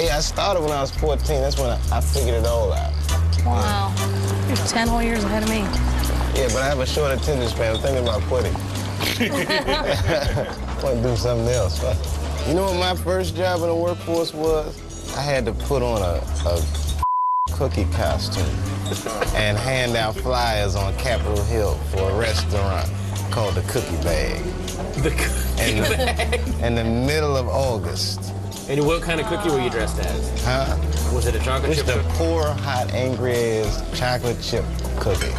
I started when I was 14. That's when I figured it all out. Wow. You're 10 whole years ahead of me. Yeah, but I have a short attention span. I'm thinking about quitting. I want to do something else. You know what my first job in the workforce was? I had to put on a cookie costume and hand out flyers on Capitol Hill for a restaurant called the Cookie Bag. The Cookie Bag? In the middle of August. And what kind of cookie were you dressed as? Huh? Was it a chocolate chip? It's the poor, hot, angry-ass chocolate chip cookie.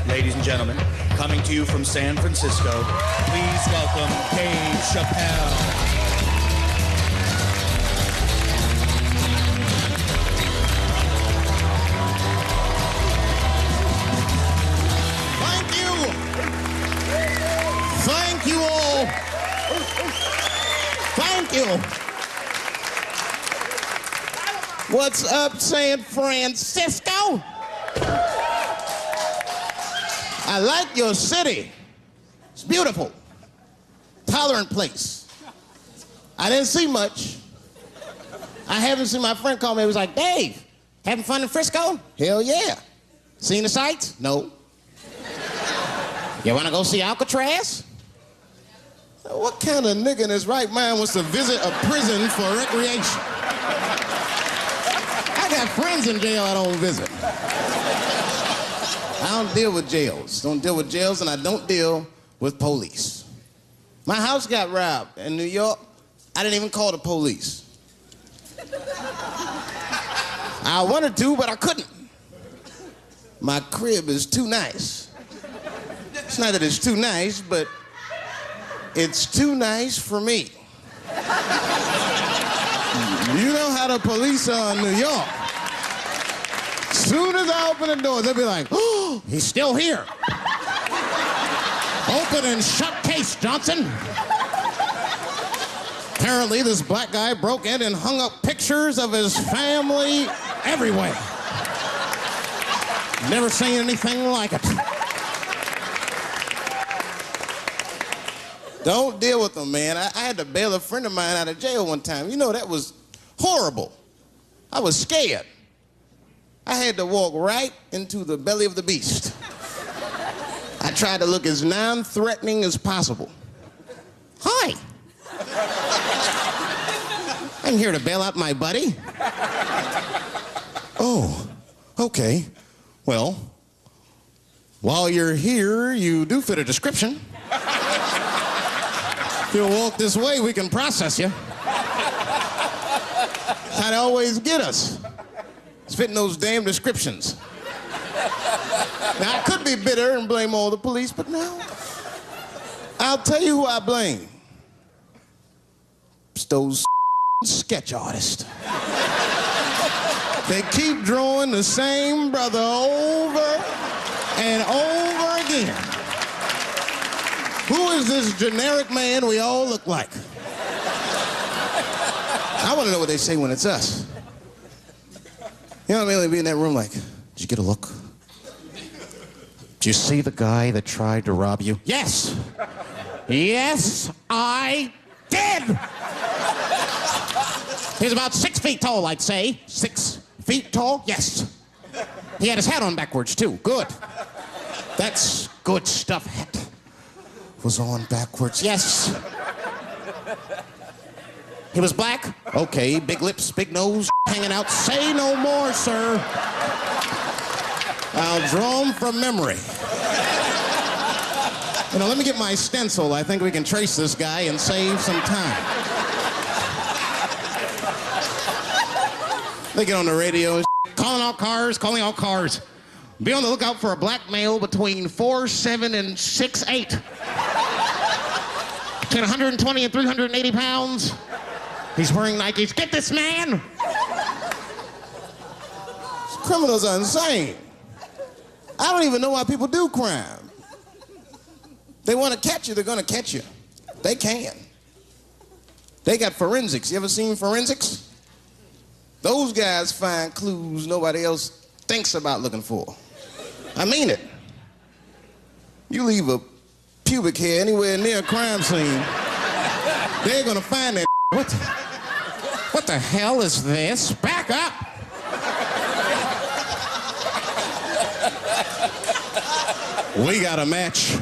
Ladies and gentlemen, coming to you from San Francisco, please welcome Dave Chappelle. Thank you. Thank you all. Thank you. What's up, San Francisco? I like your city. It's beautiful. Tolerant place. I didn't see much. I haven't seen my friend call me. He was like, Dave, having fun in Frisco? Hell yeah. Seen the sights? No. You want to go see Alcatraz? What kind of nigga in his right mind wants to visit a prison for recreation? I got friends in jail I don't visit. I don't deal with jails. Don't deal with jails, and I don't deal with police. My house got robbed in New York. I didn't even call the police. I wanted to, but I couldn't. My crib is too nice. It's not that it's too nice, but it's too nice for me. You know how the police are in New York. Soon as I open the door, they'll be like, oh, he's still here. Open and shut case, Johnson. Apparently, this black guy broke in and hung up pictures of his family everywhere. Never seen anything like it. Don't deal with them, man. I had to bail a friend of mine out of jail one time. You know, that was horrible. I was scared. I had to walk right into the belly of the beast. I tried to look as non-threatening as possible. Hi. I'm here to bail out my buddy. Oh, okay. Well, while you're here, you do fit a description. If you'll walk this way, we can process you. I'd always get us. It's fitting those damn descriptions. Now, I could be bitter and blame all the police, but no. I'll tell you who I blame. It's those sketch artists. They keep drawing the same brother over and over again. Who is this generic man we all look like? I want to know what they say when it's us. You know what I mean? They'd be in that room like, did you get a look? Did you see the guy that tried to rob you? Yes. Yes, I did. He's about 6 feet tall, I'd say. 6 feet tall? Yes. He had his hat on backwards, too. Good. That's good stuff. Hat was on backwards. Yes. He was black? Okay, big lips, big nose, hanging out. Say no more, sir. I'll draw him from memory. You know, let me get my stencil. I think we can trace this guy and save some time. They get on the radio and calling all cars, calling all cars. Be on the lookout for a black male between 4'7" and 6'8". Between 120 and 380 pounds. He's wearing Nikes. Get this man! Criminals are insane. I don't even know why people do crime. They want to catch you, they're going to catch you. They can. They got forensics. You ever seen forensics? Those guys find clues nobody else thinks about looking for. I mean it. You leave a pubic hair anywhere near a crime scene, they're going to find that. What the hell is this? Back up! We got a match.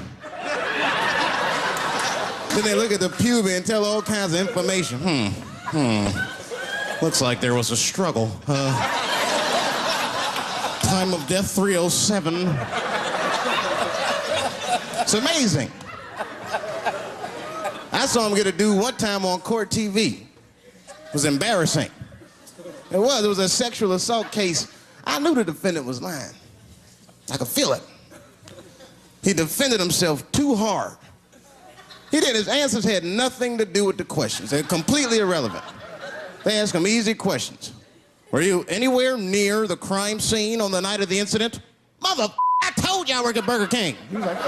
Then they look at the pubic and tell all kinds of information. Looks like there was a struggle. Time of death 307. It's amazing. I saw him get a dude one time on court TV. It was embarrassing. It was a sexual assault case. I knew the defendant was lying. I could feel it. He defended himself too hard. He did. His answers had nothing to do with the questions. They're completely irrelevant. They asked him easy questions. Were you anywhere near the crime scene on the night of the incident? Mother, I told you I work at Burger King. He was like,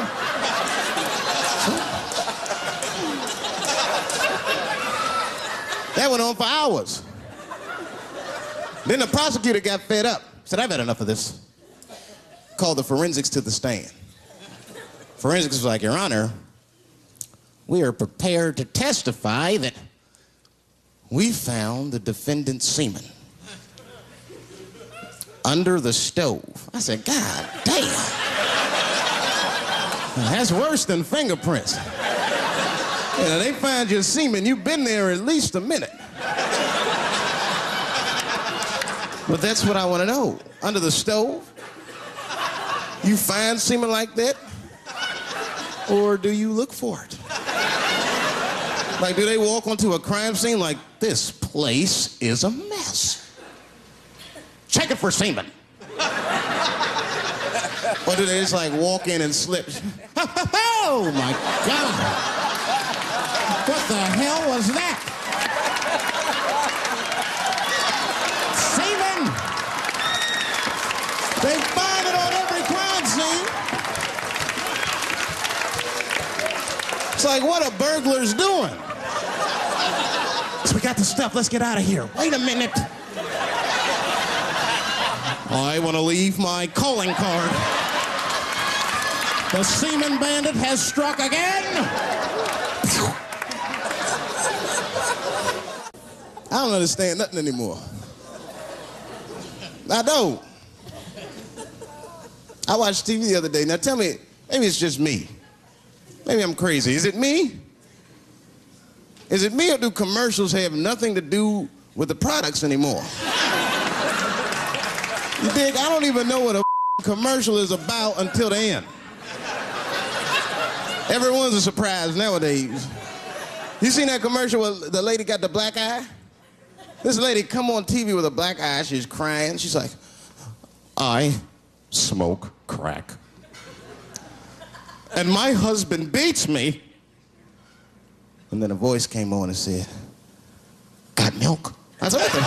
That went on for hours. Then the prosecutor got fed up. Said, I've had enough of this. Called the forensics to the stand. Forensics was like, Your Honor, we are prepared to testify that we found the defendant's semen under the stove. I said, God damn. That's worse than fingerprints. You know, they find your semen, you've been there at least a minute. But that's what I want to know. Under the stove? You find semen like that? Or do you look for it? Like, do they walk onto a crime scene like, this place is a mess? Check it for semen. Or do they just like walk in and slip? Oh my God. What the hell was that? Semen! They find it on every crime scene. It's like, what are burglars doing? So we got the stuff, let's get out of here. Wait a minute. I want to leave my calling card. The semen bandit has struck again. I don't understand nothing anymore. I don't. I watched TV the other day. Now tell me, maybe it's just me. Maybe I'm crazy. Is it me? Is it me, or do commercials have nothing to do with the products anymore? You dig? I don't even know what a commercial is about until the end. Everyone's a surprise nowadays. You seen that commercial where the lady got the black eye? This lady come on TV with a black eye, she's crying. She's like, I smoke crack. And my husband beats me. And then a voice came on and said, got milk? I said, what the?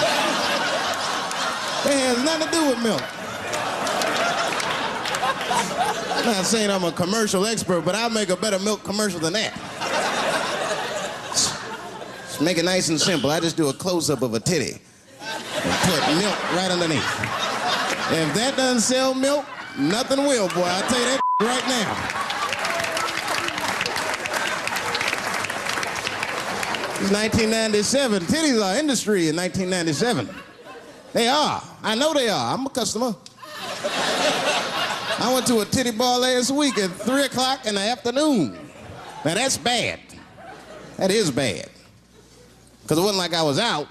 That has nothing to do with milk. I'm not saying I'm a commercial expert, but I'll make a better milk commercial than that. Just make it nice and simple. I just do a close-up of a titty and put milk right underneath. If that doesn't sell milk, nothing will, boy. I'll tell you that right now. It's 1997. Titties are industry in 1997. They are. I know they are. I'm a customer. I went to a titty bar last week at 3 o'clock in the afternoon. Now that's bad. That is bad. Because it wasn't like I was out.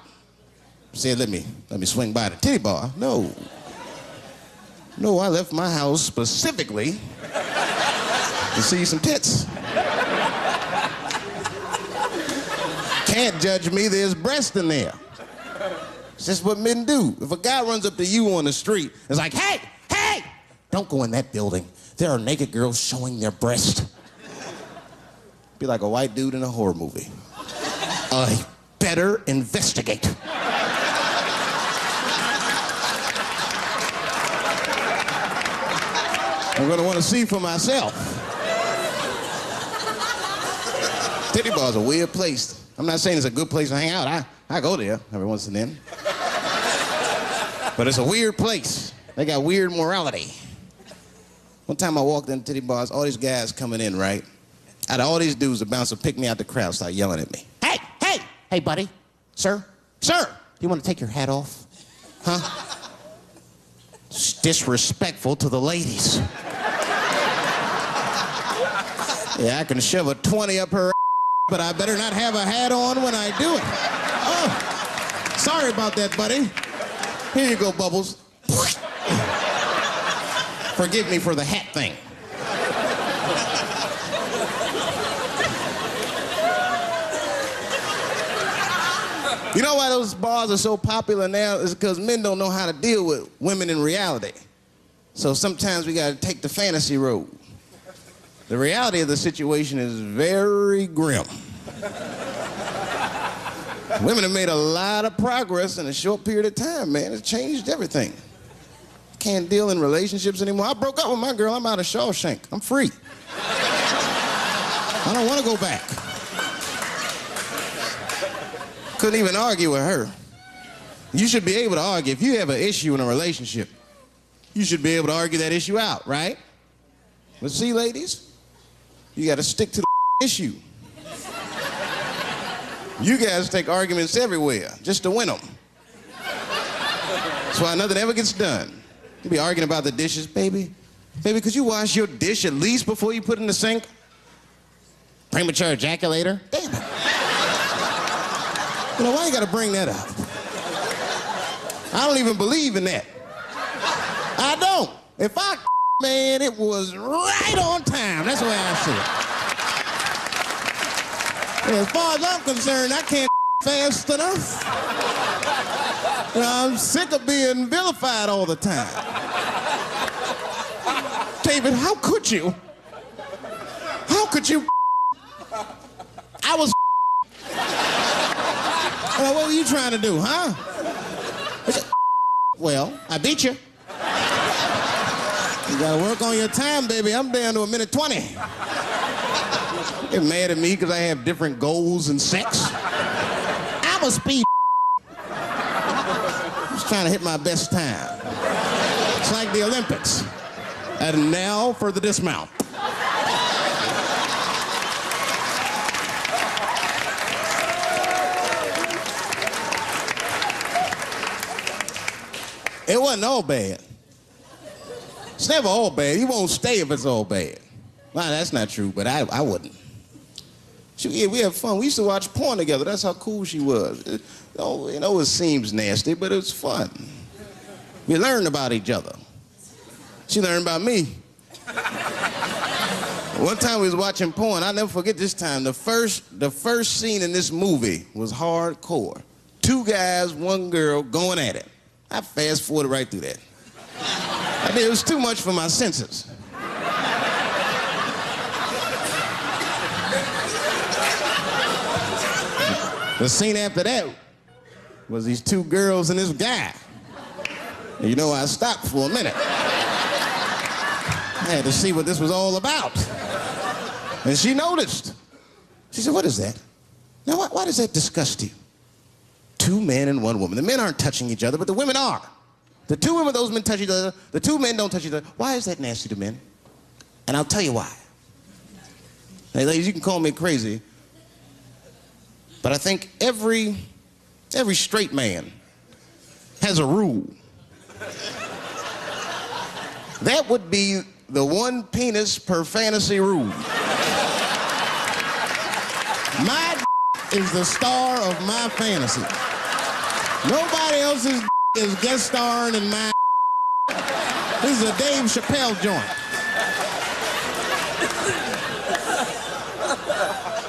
Said, let me swing by the titty bar. No. No, I left my house specifically to see some tits. Can't judge me, there's breast in there. It's just what men do. If a guy runs up to you on the street, it's like, hey, hey, don't go in that building. There are naked girls showing their breast. Be like a white dude in a horror movie. I better investigate. I'm gonna want to see for myself. Titty bar's a weird place. I'm not saying it's a good place to hang out. I go there every once and then. But it's a weird place. They got weird morality. One time I walked in titty bars, all these guys coming in, right? Out of all these dudes, the bouncer picked me out the crowd, started yelling at me. Hey, buddy. Sir, do you want to take your hat off? Huh? It's disrespectful to the ladies. Yeah, I can shove a 20 up her, but I better not have a hat on when I do it. Oh, sorry about that, buddy. Here you go, Bubbles. Forgive me for the hat thing. You know why those bars are so popular now? Is because men don't know how to deal with women in reality. So sometimes we gotta take the fantasy road. The reality of the situation is very grim. Women have made a lot of progress in a short period of time, man. It's changed everything. Can't deal in relationships anymore. I broke up with my girl. I'm out of Shawshank. I'm free. I don't want to go back. Couldn't even argue with her. You should be able to argue. If you have an issue in a relationship, you should be able to argue that issue out, right? But see, ladies, you got to stick to the issue. You guys take arguments everywhere just to win them. That's why nothing ever gets done. You be arguing about the dishes, baby. Baby, could you wash your dish at least before you put it in the sink? Premature ejaculator? Damn it. You know, why you gotta bring that up? I don't even believe in that. I don't. If I man, it was right on time. That's the way I see it. And as far as I'm concerned, I can't fast enough. You know, I'm sick of being vilified all the time. David, how could you? How could you? I was. Well, what were you trying to do, huh? Well, I beat you. You gotta work on your time, baby. I'm down to 1:20. Get mad at me because I have different goals in sex. I'm a speed. Just trying to hit my best time. It's like the Olympics. And now for the dismount. It wasn't all bad. It's never all bad. You won't stay if it's all bad. Well, that's not true, but I wouldn't. Yeah, we had fun. We used to watch porn together. That's how cool she was. You know, it seems nasty, but it was fun. We learned about each other. She learned about me. One time we was watching porn. I'll never forget this time. The first scene in this movie was hardcore. 2 guys, 1 girl going at it. I fast-forwarded right through that. I mean, it was too much for my senses. The scene after that was these 2 girls and this guy. And you know, I stopped for a minute. I had to see what this was all about. And she noticed. She said, "What is that? Now, why does that disgust you? 2 men and 1 woman. The men aren't touching each other, but the women are. The 2 women, those men touch each other. The 2 men don't touch each other. Why is that nasty to men? And I'll tell you why. Hey, ladies, you can call me crazy, but I think every straight man has a rule. That would be the 1 penis per fantasy rule. My is the star of my fantasy. Nobody else's is guest starring in my. This is a Dave Chappelle joint.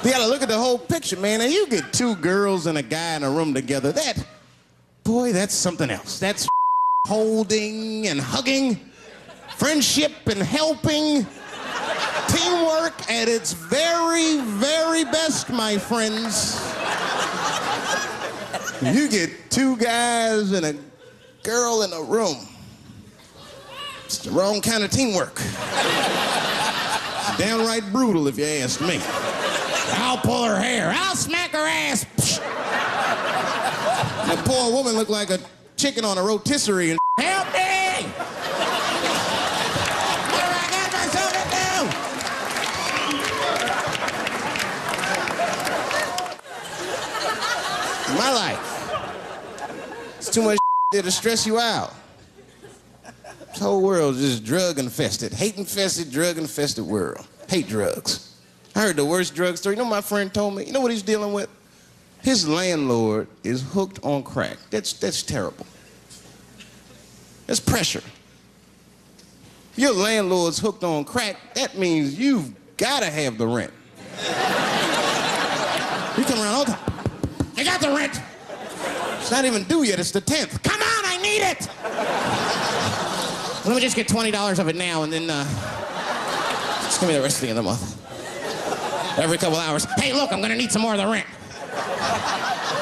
You gotta look at the whole picture, man. And you get 2 girls and a guy in a room together. That's something else. That's holding and hugging, friendship and helping, teamwork at its very, very best, my friends. You get 2 guys and a girl in a room. It's the wrong kind of teamwork. It's downright brutal, if you ask me. I'll pull her hair. I'll smack her ass. The poor woman looked like a chicken on a rotisserie and help me! What do I got myself into? My life. It's too much there to stress you out. This whole world's just drug-infested. Hate-infested, drug-infested world. Hate drugs. I heard the worst drug story. You know what my friend told me? You know what he's dealing with? His landlord is hooked on crack. That's terrible. That's pressure. If your landlord's hooked on crack, that means you've got to have the rent. You come around all the time. You got the rent. It's not even due yet. It's the 10th. Come on, I need it. Let me just get $20 of it now, and then just give me the rest of the end of the month. Every couple hours. Hey, look, I'm gonna need some more of the rent.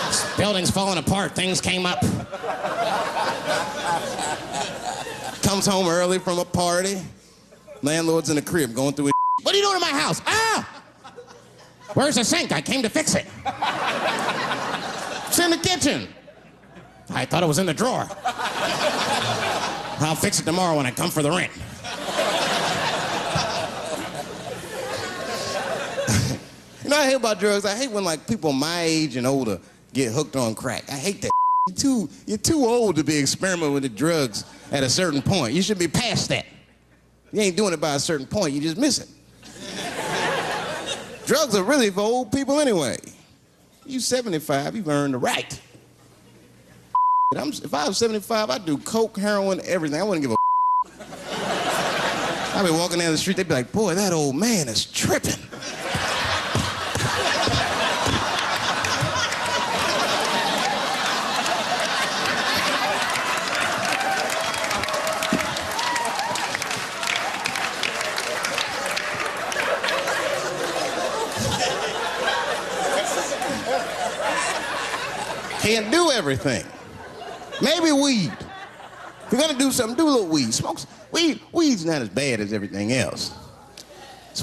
This building's falling apart. Things came up. Comes home early from a party. Landlord's in the crib going through his. What are you doing in my house? Ah! Where's the sink? I came to fix it. It's in the kitchen. I thought it was in the drawer. I'll fix it tomorrow when I come for the rent. You know what I hate about drugs? I hate when like people my age and older get hooked on crack. I hate that. You're too old to be experimenting with the drugs at a certain point. You should be past that. You ain't doing it by a certain point. You just miss it. Drugs are really for old people anyway. You 75, you've earned the right. If I was 75, I'd do coke, heroin, everything. I wouldn't give a I'd be walking down the street, they'd be like, boy, that old man is tripping. Can't do everything. Maybe weed. If you're gonna do something, do a little weed. Smoke weed. Weed's not as bad as everything else.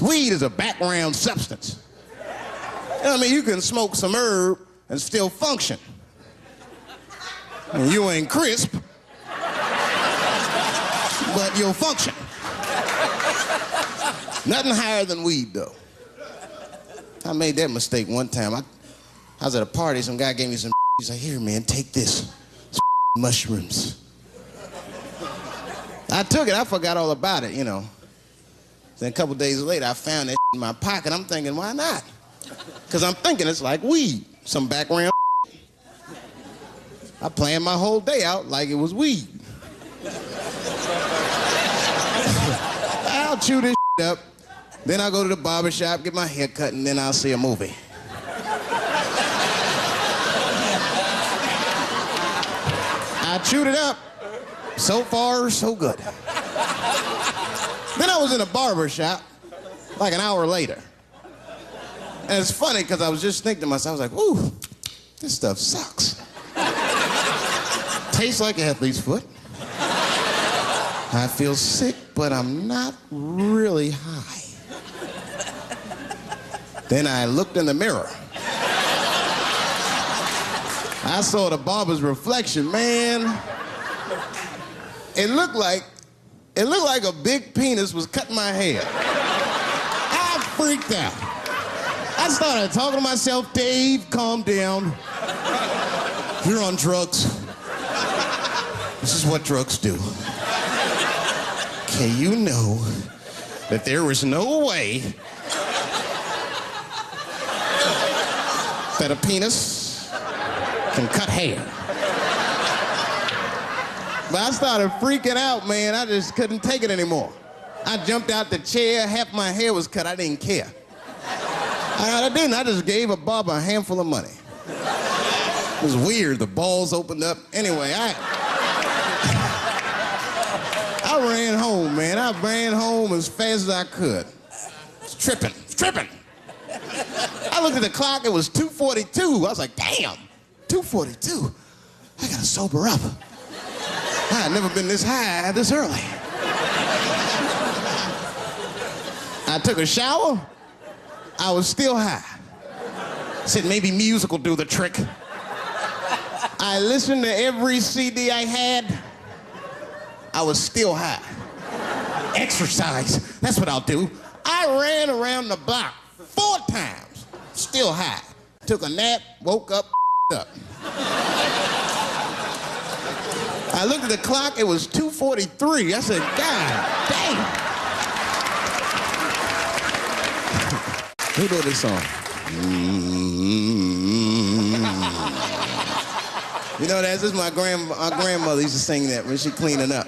Weed is a background substance. You know what I mean? You can smoke some herb and still function. And you ain't crisp, but you'll function. Nothing higher than weed, though. I made that mistake one time. I was at a party, some guy gave me some. He's like, here, man, take this. It's mushrooms. I took it, I forgot all about it, you know. Then a couple days later, I found that in my pocket. I'm thinking, why not? Because I'm thinking it's like weed, some background. I planned my whole day out like it was weed. I'll chew this up, then I'll go to the barber shop, get my hair cut, and then I'll see a movie. I chewed it up. So far, so good. Then I was in a barber shop, like an hour later. And it's funny, because I was just thinking to myself, I was like, ooh, this stuff sucks. Tastes like athlete's foot. I feel sick, but I'm not really high. Then I looked in the mirror. I saw the barber's reflection, man. It looked like a big penis was cutting my hair. I freaked out. I started talking to myself, Dave, calm down. You're on drugs. This is what drugs do. Okay, you know that there is no way that a penis can cut hair. But I started freaking out, man. I just couldn't take it anymore. I jumped out the chair, half my hair was cut, I didn't care. I didn't, I just gave a barber a handful of money. It was weird, the balls opened up. Anyway, I ran home, man. I ran home as fast as I could. It's tripping. I looked at the clock, it was 2:42. I was like, damn. 2:42. I gotta sober up. I had never been this high this early. I took a shower. I was still high. Said maybe music will do the trick. I listened to every CD I had. I was still high. Exercise, that's what I'll do. I ran around the block 4 times, still high. Took a nap, woke up. I looked at the clock, it was 2:43. I said, God damn. Who wrote this song? You know, this is my grandmother used to sing that when she cleaning up.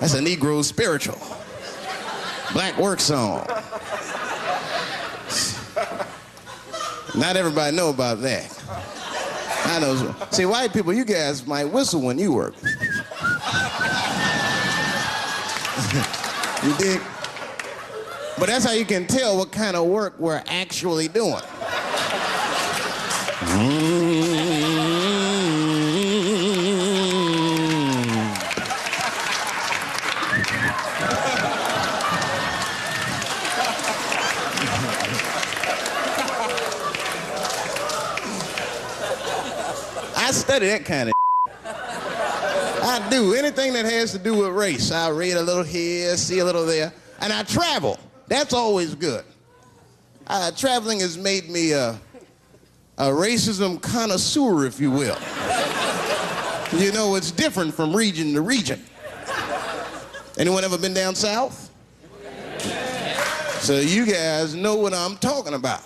That's a Negro spiritual. Black work song. Not everybody know about that. I know. See, white people, you guys might whistle when you work. You dig? But that's how you can tell what kind of work we're actually doing. I study that kind of I do. Anything that has to do with race. I read a little here, see a little there. And I travel. That's always good. Traveling has made me a racism connoisseur, if you will. You know, it's different from region to region. Anyone ever been down south? So you guys know what I'm talking about.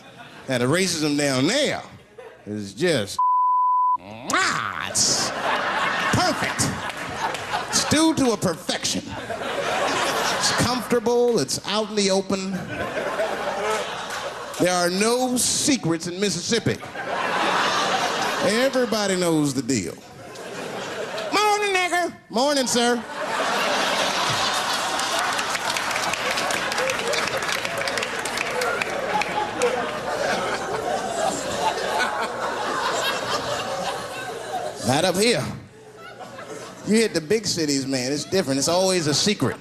And the racism down there is just, it's perfect. Stewed to a perfection. It's comfortable, it's out in the open. There are no secrets in Mississippi. Everybody knows the deal. Morning, nigger. Morning, sir. Not up here. You hit the big cities, man, it's different. It's always a secret.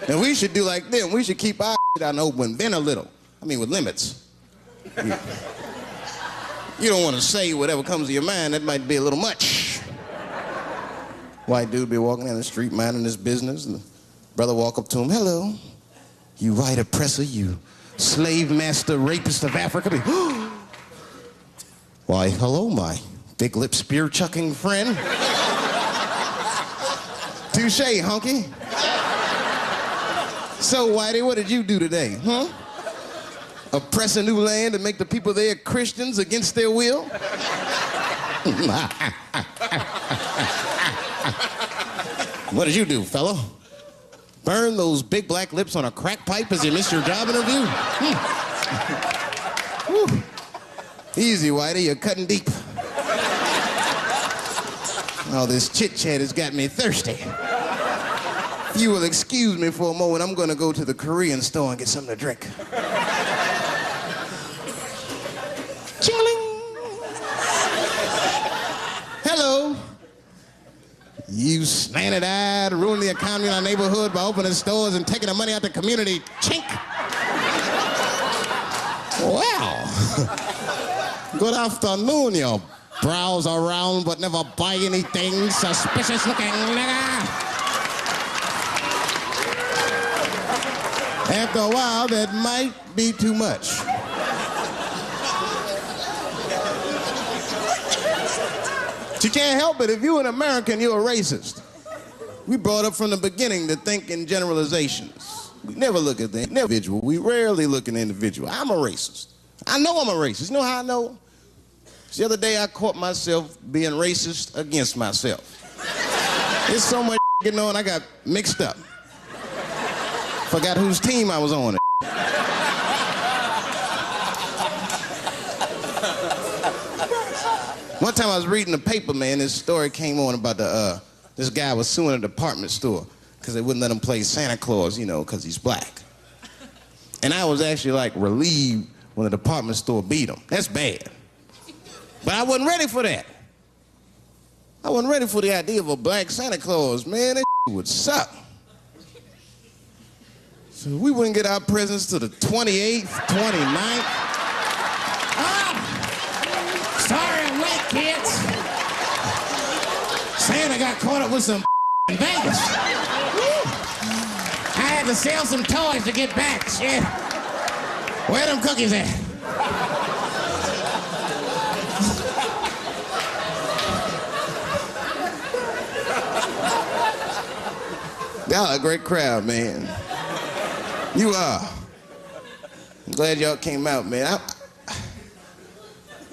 And we should do like them. We should keep our shit out in the open, then a little. I mean, with limits. You don't want to say whatever comes to your mind. That might be a little much. White dude be walking down the street minding his business, and the brother walk up to him, hello, you white oppressor, you slave master rapist of Africa. Why, hello, my big lip spear chucking friend. Touche, hunky. So, Whitey, what did you do today, huh? Oppress a new land and make the people there Christians against their will? What did you do, fellow? Burn those big black lips on a crack pipe as you missed your job interview? Easy, Whitey, you're cutting deep. All this chit-chat has got me thirsty. If you will excuse me for a moment, I'm gonna go to the Korean store and get something to drink. Ching-a-ling. Hello. You slanted-eyed, ruining the economy in our neighborhood by opening stores and taking the money out the community. Chink. Well, good afternoon, you browse around but never buy anything, suspicious-looking nigga. After a while, that might be too much. But you can't help it. If you're an American, you're a racist. We brought up from the beginning to think in generalizations. We never look at the individual. We rarely look at the individual. I'm a racist. I know I'm a racist. You know how I know? The other day, I caught myself being racist against myself. There's so much getting on, I got mixed up. Forgot whose team I was on. One time I was reading the paper, man, this story came on about this guy was suing a department store because they wouldn't let him play Santa Claus, you know, because he's black. And I was actually, like, relieved when the department store beat him. That's bad. But I wasn't ready for that. I wasn't ready for the idea of a black Santa Claus, man. That would suck. So we wouldn't get our presents till the 28th, 29th. Sorry I'm late, kids. Santa got caught up with some in Vegas. I had to sell some toys to get back, shit. Where them cookies at? Y'all a great crowd, man. You are. I'm glad y'all came out, man.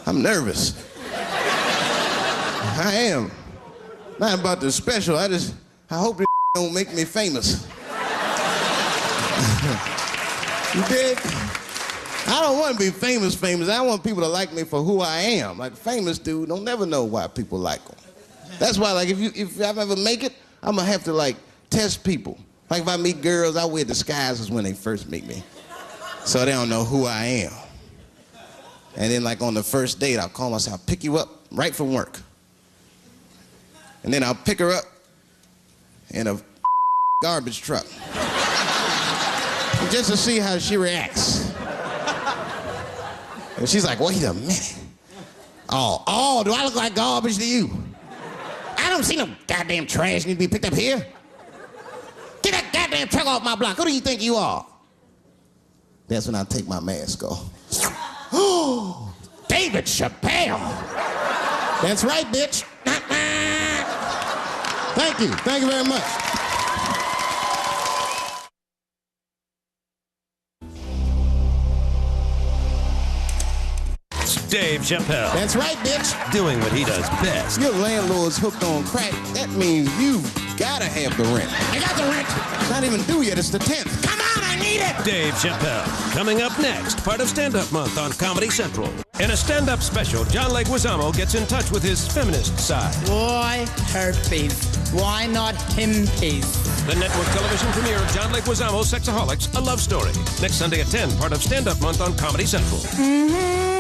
I'm nervous. I am. Not about the special. I hope this don't make me famous. You dig? I don't want to be famous. I want people to like me for who I am. Like famous dude, don't never know why people like them. That's why, like, if I ever make it, I'm gonna have to like test people. Like if I meet girls, I wear disguises when they first meet me, so they don't know who I am. And then like on the first date, I'll call myself, I'll pick you up right from work. And then I'll pick her up in a garbage truck. Just to see how she reacts. And she's like, wait a minute. Oh, do I look like garbage to you? I don't see no goddamn trash need to be picked up here. Get that goddamn truck off my block. Who do you think you are? That's when I take my mask off. Oh, David Chappelle. That's right, bitch. Thank you. Thank you very much. Dave Chappelle. That's right, bitch. Doing what he does best. Your landlord's hooked on crack. That means you gotta have the rent. I got the rent. It's not even due yet. It's the 10th. Come on, I need it. Dave Chappelle. Coming up next, part of Stand-Up Month on Comedy Central. In a stand-up special, John Leguizamo gets in touch with his feminist side. Why herpes? Why not himpies? The network television premiere of John Leguizamo's Sexaholics, A Love Story. Next Sunday at 10, part of Stand-Up Month on Comedy Central. Mm-hmm.